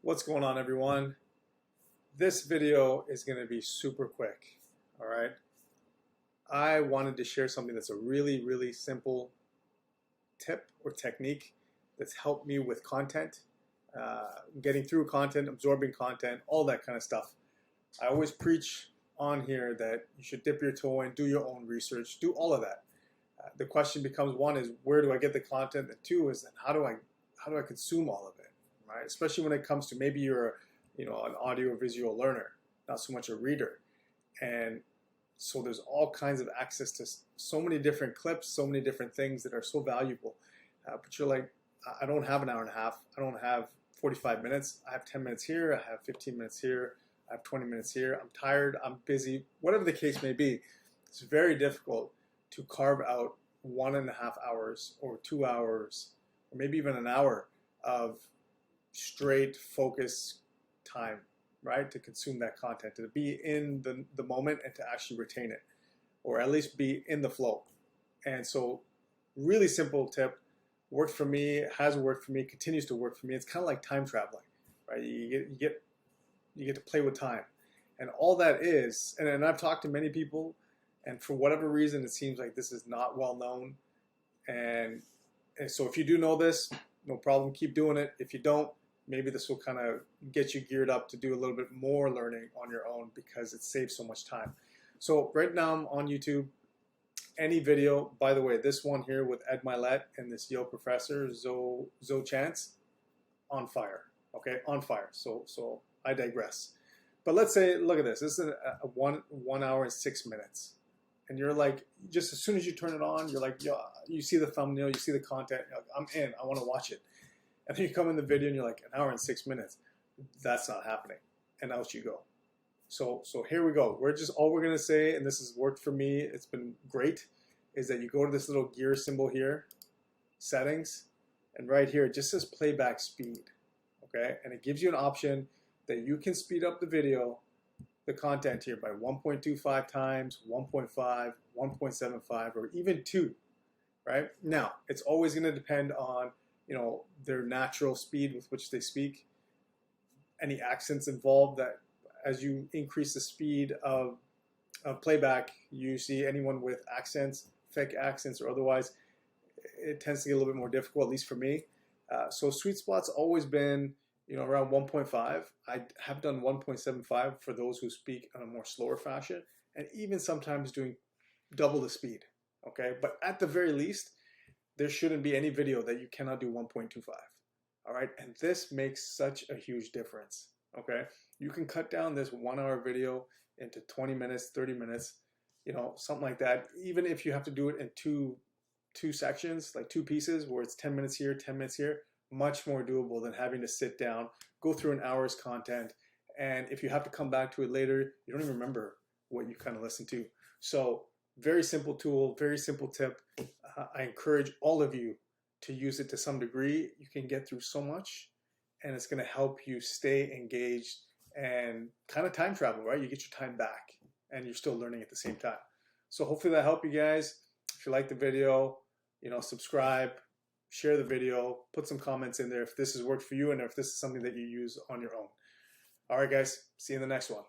What's going on, everyone? This video is going to be super quick. All right. I wanted to share something that's a really simple tip or technique that's helped me with content, getting through content, absorbing content, all that kind of stuff. I always preach on here that you should dip your toe in, do your own research, do all of that. The question becomes, one is, where do I get the content? And two is, how do I consume all of it, right? Especially when it comes to maybe you're an audio visual learner, not so much a reader. And so there's all kinds of access to so many different clips, so many different things that are so valuable. But you're like, I don't have an hour and a half. I don't have 45 minutes. I have 10 minutes here. I have 15 minutes here. I have 20 minutes here. I'm tired. I'm busy. Whatever the case may be, it's very difficult to carve out 1.5 hours or 2 hours or maybe even an hour of straight focus time, right, to consume that content, to be in the moment and to actually retain it, or at least be in the flow. And so really simple tip, worked for me, has worked for me, continues to work for me. It's kind of like time traveling, right? You get to play with time. And all that is, and I've talked to many people, and for whatever reason, it seems like this is not well known. And so if you do know this, no problem, keep doing it. If you don't, maybe this will kind of get you geared up to do a little bit more learning on your own, because it saves so much time. So right now I'm on YouTube. Any video, by the way, this one here with Ed Mylett and this Yale professor, Zoe Chance, on fire, okay, on fire. So I digress. But let's say, look at this. This is a 1 hour and 6 minutes. And you're like, just as soon as you turn it on, you're like, yeah, you see the thumbnail, you see the content, you're like, I'm in, I want to watch it. And then you come in the video and you're like, 1 hour and 6 minutes. That's not happening. And out you go. So here we go. All we're going to say, and this has worked for me, it's been great, is that you go to this little gear symbol here, settings, and right here it just says playback speed. Okay? And it gives you an option that you can speed up the video, the content here, by 1.25 times, 1.5, 1.75, or even 2. Right? Now, it's always going to depend on their natural speed with which they speak, any accents involved, that as you increase the speed of playback, you see anyone with accents, fake accents or otherwise, it tends to get a little bit more difficult, at least for me. So sweet spot's always been around 1.5. I have done 1.75 for those who speak in a more slower fashion, and even sometimes doing double the speed. Okay, but at the very least, there shouldn't be any video that you cannot do 1.25. All right, and this makes such a huge difference. Okay, you can cut down this 1 hour video into 20 minutes, 30 minutes, something like that. Even if you have to do it in two sections, like 2 pieces, where it's 10 minutes here, 10 minutes here, much more doable than having to sit down, go through an hour's content, and if you have to come back to it later, you don't even remember what you kind of listened to. So very simple tool, very simple tip. I encourage all of you to use it to some degree. You can get through so much, and it's going to help you stay engaged and kind of time travel, right? You get your time back and you're still learning at the same time. So hopefully that helped you guys. If you like the video, subscribe, share the video, put some comments in there if this has worked for you and if this is something that you use on your own. All right, guys, see you in the next one.